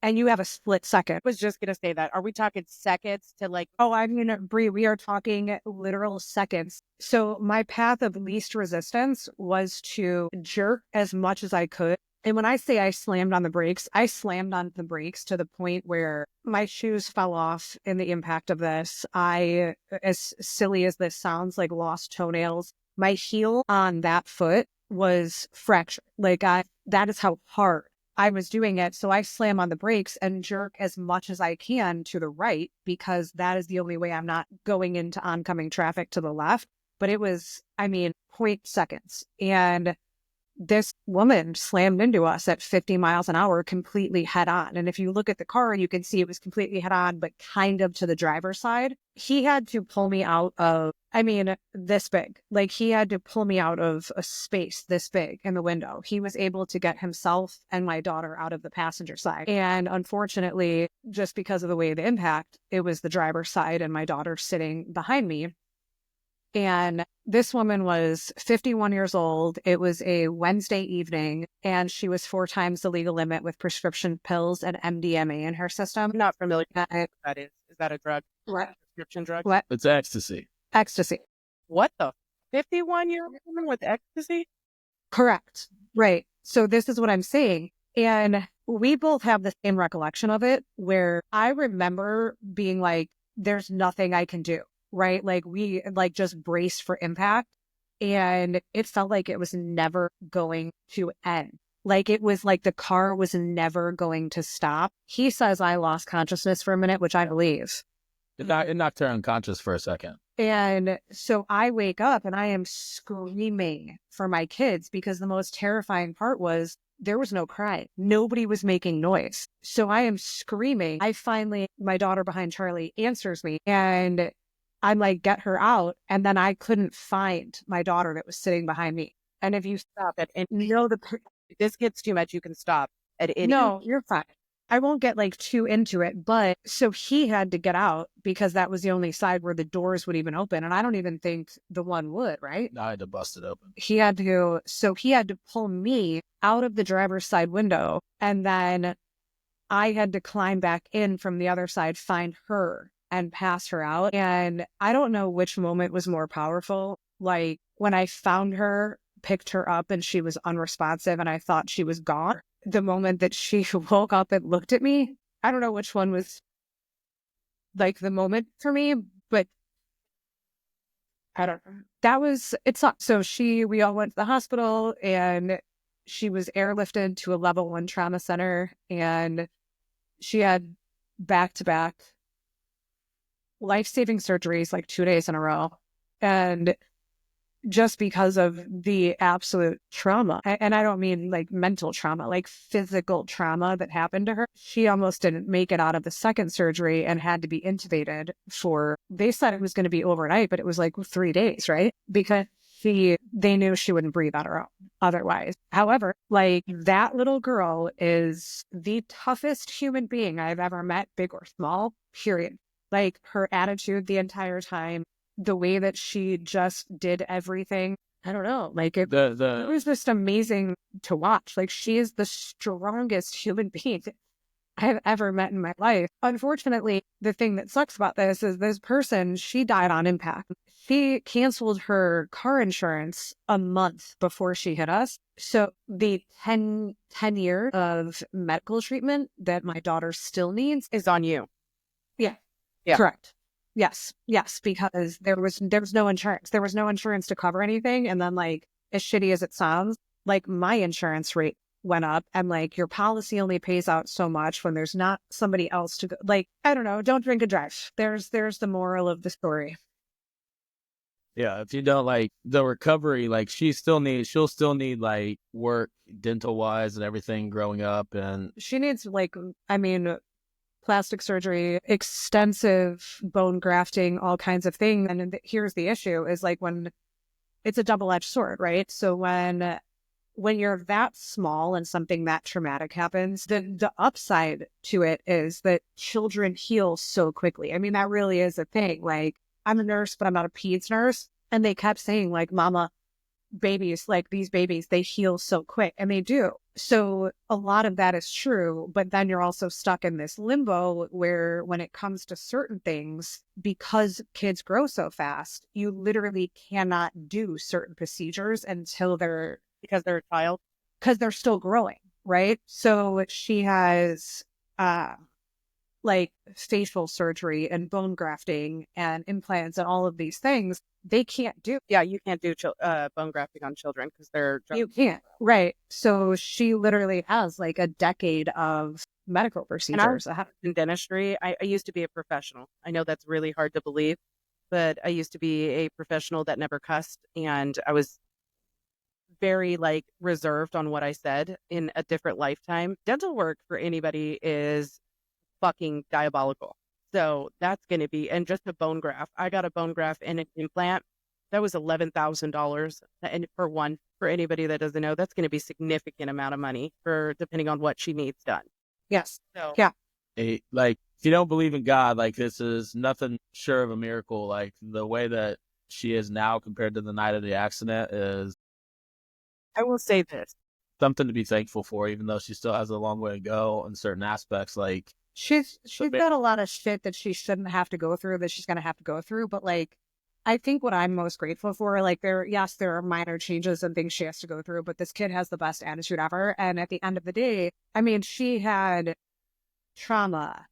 and you have a split second. I was just going to say that. Are we talking seconds to like, Oh, I mean, Bree, we are talking literal seconds. So my path of least resistance was to jerk as much as I could. And when I say I slammed on the brakes, I slammed on the brakes to the point where my shoes fell off in the impact of this. I, as silly as this sounds, like lost toenails. My heel on that foot was fractured. Like, that is how hard I was doing it. So I slam on the brakes and jerk as much as I can to the right, because that is the only way I'm not going into oncoming traffic to the left. But it was, point seconds. And this woman slammed into us at 50 miles an hour, completely head on. And if you look at the car, you can see it was completely head on, but kind of to the driver's side. He had to pull me out of, this big. Like, he had to pull me out of a space this big in the window. He was able to get himself and my daughter out of the passenger side. And unfortunately, just because of the way of the impact, it was the driver's side and my daughter sitting behind me. And this woman was 51 years old. It was a Wednesday evening, and she was 4 times the legal limit with prescription pills and MDMA in her system. I'm not familiar with what that is. Is that a drug? What? Prescription drug? What? It's ecstasy. Ecstasy. What the? 51-year-old woman with ecstasy? Correct. Right. So this is what I'm saying. And we both have the same recollection of it, where I remember being like, there's nothing I can do. Right? Like, we just braced for impact, and it felt like it was never going to end. Like, it was like the car was never going to stop. He says I lost consciousness for a minute, which I believe. It knocked her unconscious for a second. And so I wake up and I am screaming for my kids, because the most terrifying part was there was no crying. Nobody was making noise. So I am screaming. My daughter behind Charlie answers me, and I'm like, get her out. And then I couldn't find my daughter that was sitting behind me. And if you stop at any, if this gets too much, you can stop at any. No, you're fine. I won't get like too into it. But so he had to get out, because that was the only side where the doors would even open. And I don't even think the one would, right? I had to bust it open. He had to pull me out of the driver's side window. And then I had to climb back in from the other side, find her, and pass her out. And I don't know which moment was more powerful. Like, when I found her, picked her up and she was unresponsive and I thought she was gone. The moment that she woke up and looked at me, I don't know which one was like the moment for me, but I don't know. It sucked. So we all went to the hospital and she was airlifted to a level 1 trauma center, and she had back-to-back life-saving surgeries like 2 days in a row. And just because of the absolute trauma, and I don't mean like mental trauma, like physical trauma that happened to her, she almost didn't make it out of the second surgery and had to be intubated they said it was going to be overnight, but it was like 3 days, right? Because they knew she wouldn't breathe on her own otherwise. However, like, that little girl is the toughest human being I've ever met, big or small, period. Like, her attitude the entire time, the way that she just did everything. I don't know. Like, it was just amazing to watch. Like, she is the strongest human being I've ever met in my life. Unfortunately, the thing that sucks about this is this person, she died on impact. She canceled her car insurance a month before she hit us. So the 10 years of medical treatment that my daughter still needs Is on you. Yeah. Yeah. Correct. Yes, because there was no insurance. There was no insurance to cover anything. And then, like, as shitty as it sounds, like, my insurance rate went up, and like, your policy only pays out so much when there's not somebody else to go. Like, I don't know, don't drink and drive. There's the moral of the story. Yeah, if you don't, like, the recovery, like, she'll still need like work dental wise and everything growing up, and She needs, like, I mean, plastic surgery, extensive bone grafting, all kinds of things. And here's the issue is, like, when it's a double-edged sword, right? So when you're that small and something that traumatic happens, the upside to it is that children heal so quickly. I mean, that really is a thing. Like, I'm a nurse, but I'm not a peds nurse. And they kept saying, like, mama, babies, like, these babies, they heal so quick. And they do. So a lot of that is true. But then you're also stuck in this limbo where, when it comes to certain things, because kids grow so fast, you literally cannot do certain procedures until Because they're a child. because they're still growing, right? So she has like facial surgery and bone grafting and implants and all of these things they can't do. Yeah, you can't do bone grafting on children because they're You can't, right? So she literally has like a decade of medical procedures. in dentistry. I used to be a professional. I know that's really hard to believe, but I used to be a professional that never cussed, and I was very, like, reserved on what I said in a different lifetime. Dental work for anybody is fucking diabolical. So that's going to be, and just a bone graft. I got a bone graft and an implant. That was $11,000. And for anybody that doesn't know, that's going to be a significant amount of money depending on what she needs done. Yes. So yeah. Like, if you don't believe in God, like, this is nothing short of a miracle. Like, the way that she is now compared to the night of the accident is I will say this. something to be thankful for, even though she still has a long way to go in certain aspects. Like, She's got a lot of shit that she shouldn't have to go through that she's going to have to go through. But, like, I think what I'm most grateful for, like, there are minor changes and things she has to go through, but this kid has the best attitude ever. And at the end of the day, I mean, she had trauma,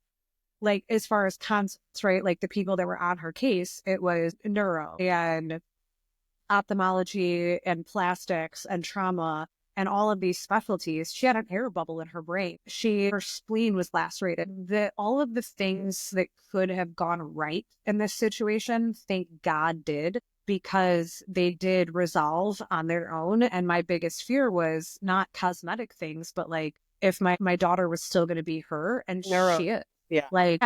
like, as far as concepts, right? Like, the people that were on her case, it was neuro and ophthalmology and plastics and trauma and all of these specialties. She had an air bubble in her brain. Her spleen was lacerated. All of the things that could have gone right in this situation, thank God did, because they did resolve on their own. And my biggest fear was not cosmetic things, but, like, if my daughter was still going to be her, and she is. Yeah. Like,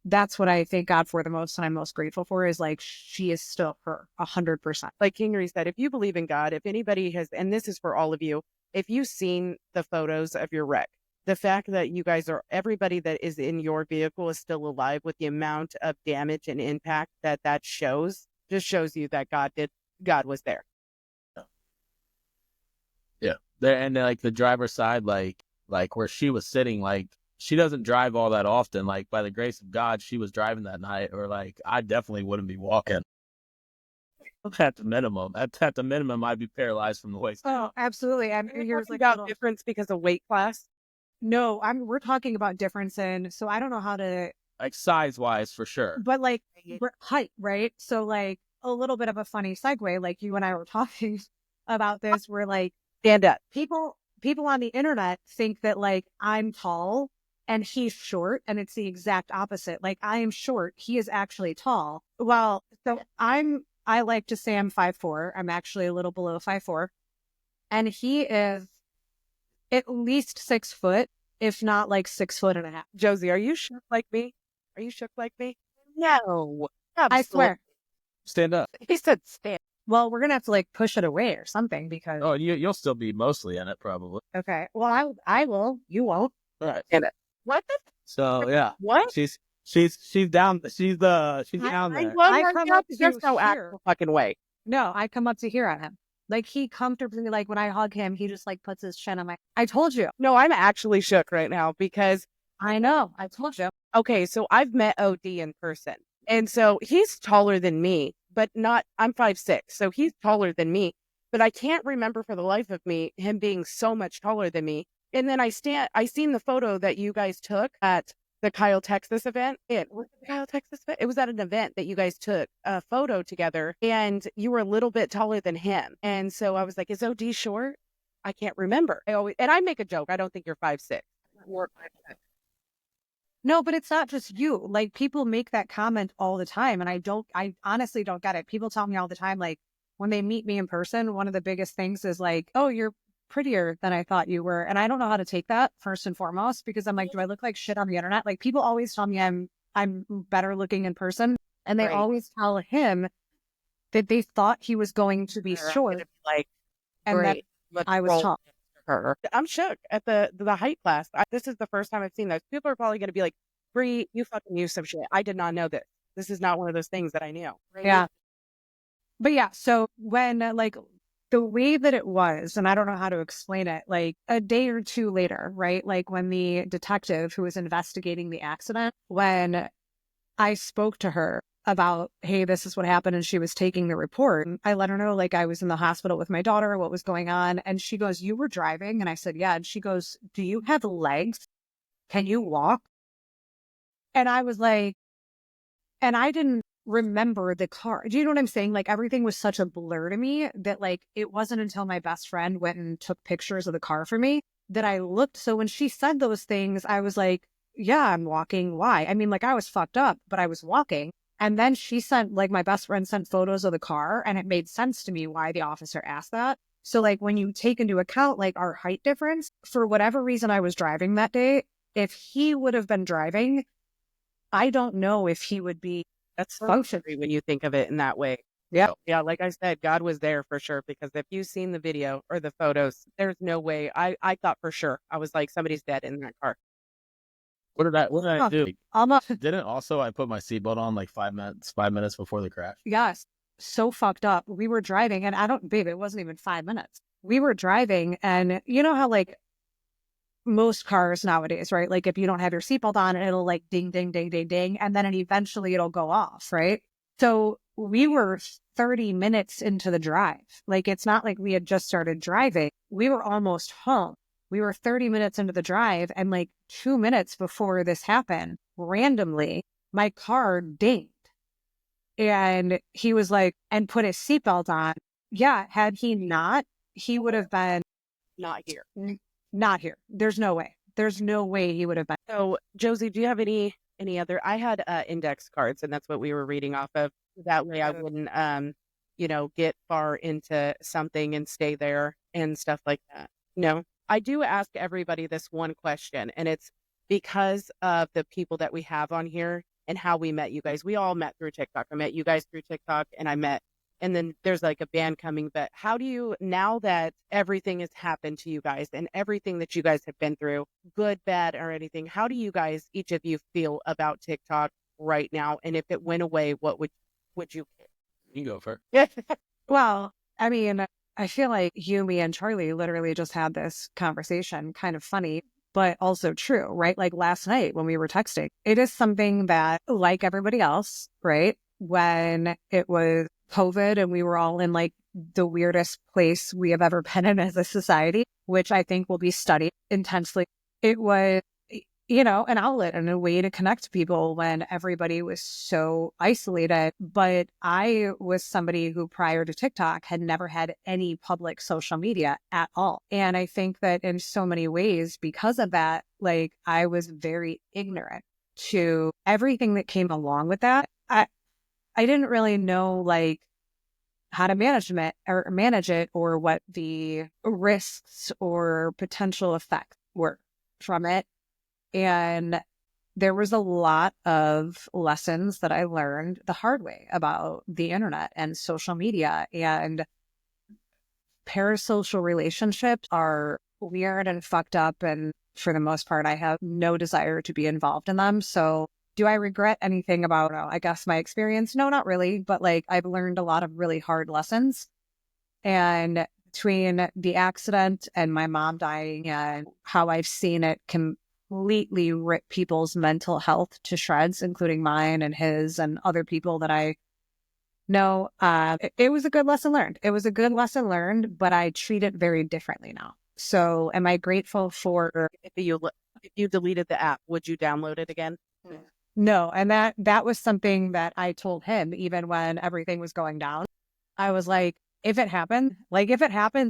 that's what I thank God for the most, and I'm most grateful for, is, like, she is still her 100%. Like Kingery said, if you believe in God, if anybody has, and this is for all of you, if you've seen the photos of your wreck, the fact that you guys everybody that is in your vehicle is still alive, with the amount of damage and impact that shows, just shows you that God was there. yeah. And like, the driver's side, like where she was sitting, like, she doesn't drive all that often. Like, by the grace of God, she was driving that night, or, like, I definitely wouldn't be walking. At the minimum, at the minimum, I'd be paralyzed from the waist. Oh, absolutely. And You're here's talking like about little, difference because of weight class. no, we're talking about difference in, so I don't know how to, Like size wise, for sure. but like height, right? So like a little bit of a funny segue, like you and I were talking about this, where like Stand up. people on the internet think that like I'm tall and he's short, and it's the exact opposite. Like I am short, he is actually tall. Well, so I like to say I'm 5'4". I'm actually a little below 5'4", and he is at least 6 foot, if not like 6'1.5". Josie, are you shook like me? Are you shook like me? No. I swear. Stand up. He said stand. Well, we're gonna have to like push it away or something because. Oh, you'll still be mostly in it, probably. Okay. Well, I will. You won't. All right. Stand it. What the? So yeah, What? she's down. She's down there. I come up There's to no here. actual fucking way. No, I come up to here on him. Like he comfortably, like when I hug him, he just like puts his chin on my. I told you. No, I'm actually shook right now because, I know. I told you. okay, so I've met OD in person. And so he's taller than me, but not, I'm 5'6", so he's taller than me. But I can't remember for the life of me him being so much taller than me. And then I seen the photo that you guys took at the Kyle, Texas event. Was it the Kyle, Texas event? It was at an event that you guys took a photo together, and you were a little bit taller than him. And so I was like, is OD short? I can't remember. And I make a joke. I don't think you're 5'6". No, but it's not just you. Like people make that comment all the time, and I honestly don't get it. People tell me all the time, like when they meet me in person, one of the biggest things is like, "Oh, you're prettier than I thought you were," and I don't know how to take that first and foremost because I'm like, do I look like shit on the internet? Like people always tell me I'm better looking in person, and they Right. always tell him that they thought he was going to be They're short, gonna be like, and that great. Let's I was roll tall. her. I'm shook at the height class. This is the first time I've seen this. People are probably going to be like, Bree, you fucking knew some shit. I did not know this. This is not one of those things that I knew. Yeah. But yeah, so when like the way that it was, and I don't know how to explain it, like a day or two later, right? Like when the detective who was investigating the accident, when I spoke to her about, hey, this is what happened, and she was taking the report, and I let her know like I was in the hospital with my daughter, what was going on. And she goes, you were driving? And I said, yeah. And she goes, do you have legs? Can you walk? And I was like, and I didn't remember the car. Do you know what I'm saying? Like everything was such a blur to me that like it wasn't until my best friend went and took pictures of the car for me that I looked. So when she said those things, I was like, yeah, I'm walking. Why? I mean, like I was fucked up, but I was walking. And then she sent, like my best friend sent photos of the car, and it made sense to me why the officer asked that. So like when you take into account like our height difference, for whatever reason I was driving that day, if he would have been driving, I don't know if he would be. That's functionary when you think of it in that way. Yeah. Yeah, like I said, God was there for sure, because if you've seen the video or the photos, there's no way. I thought for sure. I was like, somebody's dead in that car. What did I do? Didn't Also I put my seatbelt on like 5 minutes before the crash? Yes. So fucked up. We were driving, and babe, it wasn't even 5 minutes. We were driving, and you know how like most cars nowadays, right? Like if you don't have your seatbelt on, it'll like ding, ding, ding, ding, ding. And then eventually it'll go off, right? So we were 30 minutes into the drive. Like it's not like we had just started driving. We were almost home. We were 30 minutes into the drive, and like 2 minutes before this happened, randomly, my car dinged. And he was like, and put his seatbelt on. Yeah, had he not, he would have been Not here. not here. There's no way. There's no way he would have been. So, Josie, do you have any other? I had index cards, and that's what we were reading off of. That way, I wouldn't, get far into something and stay there and stuff like that. No, I do ask everybody this one question, and it's because of the people that we have on here and how we met you guys. We all met through TikTok. I met you guys through TikTok, and then there's like a band coming. But how do you, now that everything has happened to you guys and everything that you guys have been through, good, bad, or anything, how do you guys, each of you, feel about TikTok right now? And if it went away, what would you? You can go first. Well, I mean, I feel like you, me, and Charlie literally just had this conversation, kind of funny, but also true, right? Like last night when we were texting, it is something that, like everybody else, right? when it was COVID and we were all in like the weirdest place we have ever been in as a society, which I think will be studied intensely. It was, an outlet and a way to connect to people when everybody was so isolated. But I was somebody who prior to TikTok had never had any public social media at all. And I think that in so many ways, because of that, like I was very ignorant to everything that came along with that. I didn't really know like how to manage it or what the risks or potential effects were from it. And there was a lot of lessons that I learned the hard way about the internet and social media, and parasocial relationships are weird and fucked up. And for the most part, I have no desire to be involved in them. So do I regret anything about, I guess, my experience? No, not really. But like I've learned a lot of really hard lessons. And between the accident and my mom dying and how I've seen it completely rip people's mental health to shreds, including mine and his and other people that I know, it was a good lesson learned. It was a good lesson learned, but I treat it very differently now. So am I grateful for If you deleted the app, would you download it again? No, and that was something that I told him even when everything was going down. I was like, if it happens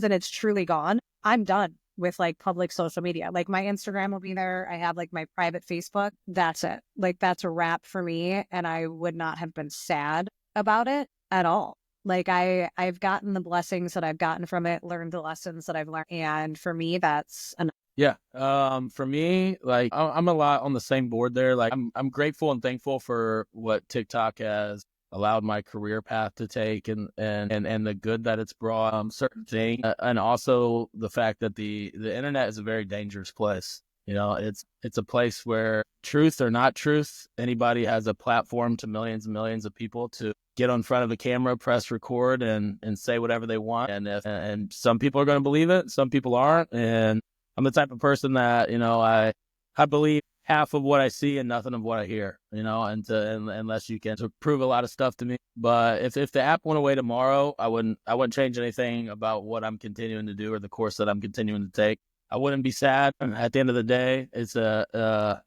and it's truly gone, I'm done with like public social media. Like my Instagram will be there. I have like my private Facebook. That's it. Like that's a wrap for me. And I would not have been sad about it at all. Like I've gotten the blessings that I've gotten from it, learned the lessons that I've learned. And for me, that's enough. Yeah. For me, like I'm a lot on the same board there. Like I'm grateful and thankful for what TikTok has allowed my career path to take and the good that it's brought certain things. And also the fact that the internet is a very dangerous place. It's a place where truth or not truth, anybody has a platform to millions and millions of people to get on front of a camera, press record and say whatever they want. And some people are going to believe it. Some people aren't. And I'm the type of person that, I believe half of what I see and nothing of what I hear, unless you can to prove a lot of stuff to me. But if the app went away tomorrow, I wouldn't change anything about what I'm continuing to do or the course that I'm continuing to take. I wouldn't be sad. At the end of the day, it's a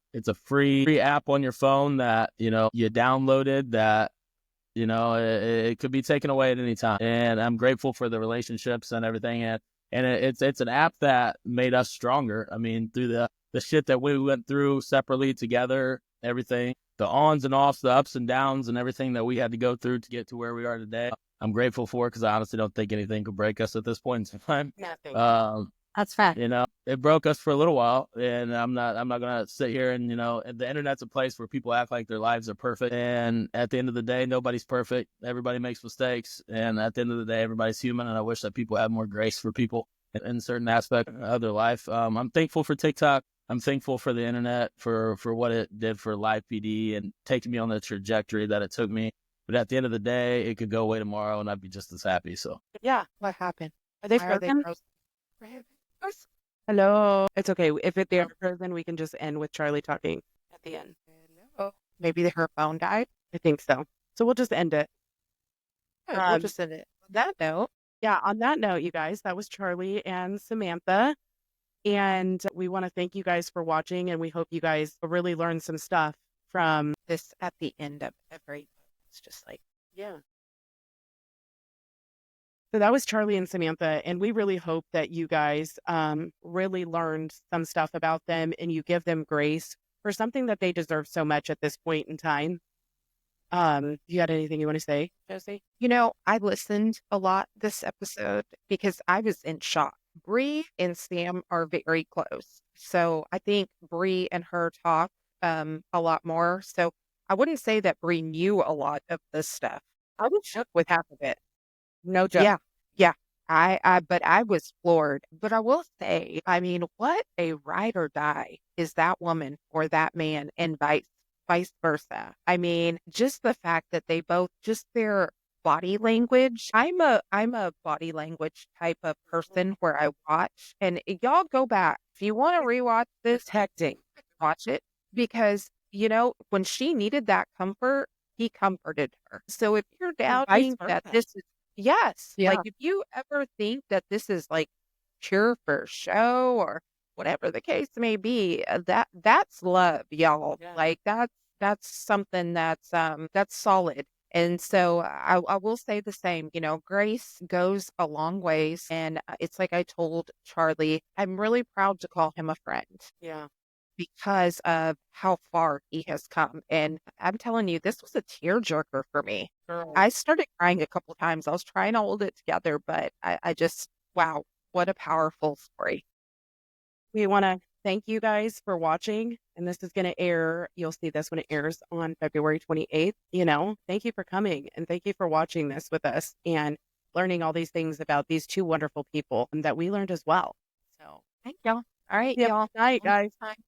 free app on your phone that, you downloaded that, it could be taken away at any time. And I'm grateful for the relationships and everything. And it's an app that made us stronger. I mean, through the shit that we went through separately together, everything, the ons and offs, the ups and downs and everything that we had to go through to get to where we are today. I'm grateful for it because I honestly don't think anything could break us at this point in time. Nothing. That's fact. It broke us for a little while, and I'm not going to sit here and, the internet's a place where people act like their lives are perfect. And at the end of the day, nobody's perfect. Everybody makes mistakes. And at the end of the day, everybody's human. And I wish that people had more grace for people in certain aspects of their life. I'm thankful for TikTok. I'm thankful for the internet, for what it did for live PD and taking me on the trajectory that it took me. But at the end of the day, it could go away tomorrow and I'd be just as happy. So Yeah. What happened? Are they Why are they frozen? frozen? Hello. It's okay. If they're frozen, we can just end with Charlie talking at the end. Hello. Maybe her phone died. I think so. So we'll just end it. Oh, we'll just end it. On that note, Yeah, on that note, you guys, that was Charlie and Samantha. And we want to thank you guys for watching, and we hope you guys really learned some stuff from this at the end of every, it's just like, Yeah. So that was Charlie and Samantha, and we really hope that you guys really learned some stuff about them and you give them grace for something that they deserve so much at this point in time. You got anything you want to say, Josie? I listened a lot this episode because I was in shock. Bree and Sam are very close. So I think Bree and her talk a lot more. So I wouldn't say that Bree knew a lot of this stuff. I was shook with half of it. No joke. Yeah. Yeah. But I was floored. But I will say, I mean, what a ride or die is that woman or that man, and vice versa. I mean, just the fact that they both, just their body language. I'm a body language type of person where I watch, and y'all go back. If you want to rewatch this, Protecting. watch it, because when she needed that comfort, he comforted her. So if you're Vice doubting that versa. this is, yes, Yeah. like if you ever think that this is like pure for show or whatever the case may be, that's love, y'all. Yeah. Like that's something that's solid. And so I will say the same, you know, grace goes a long ways. And it's like I told Charlie, I'm really proud to call him a friend Yeah. because of how far he has come. And I'm telling you, this was a tearjerker for me. Girl. I started crying a couple times. I was trying to hold it together, but I just, wow, what a powerful story. We want to thank you guys for watching. And this is going to air. You'll see this when it airs on February 28th. You know, thank you for coming and thank you for watching this with us and learning all these things about these two wonderful people that we learned as well. So, Thank y'all. All right, yep. y'all. Night, Until guys. next time.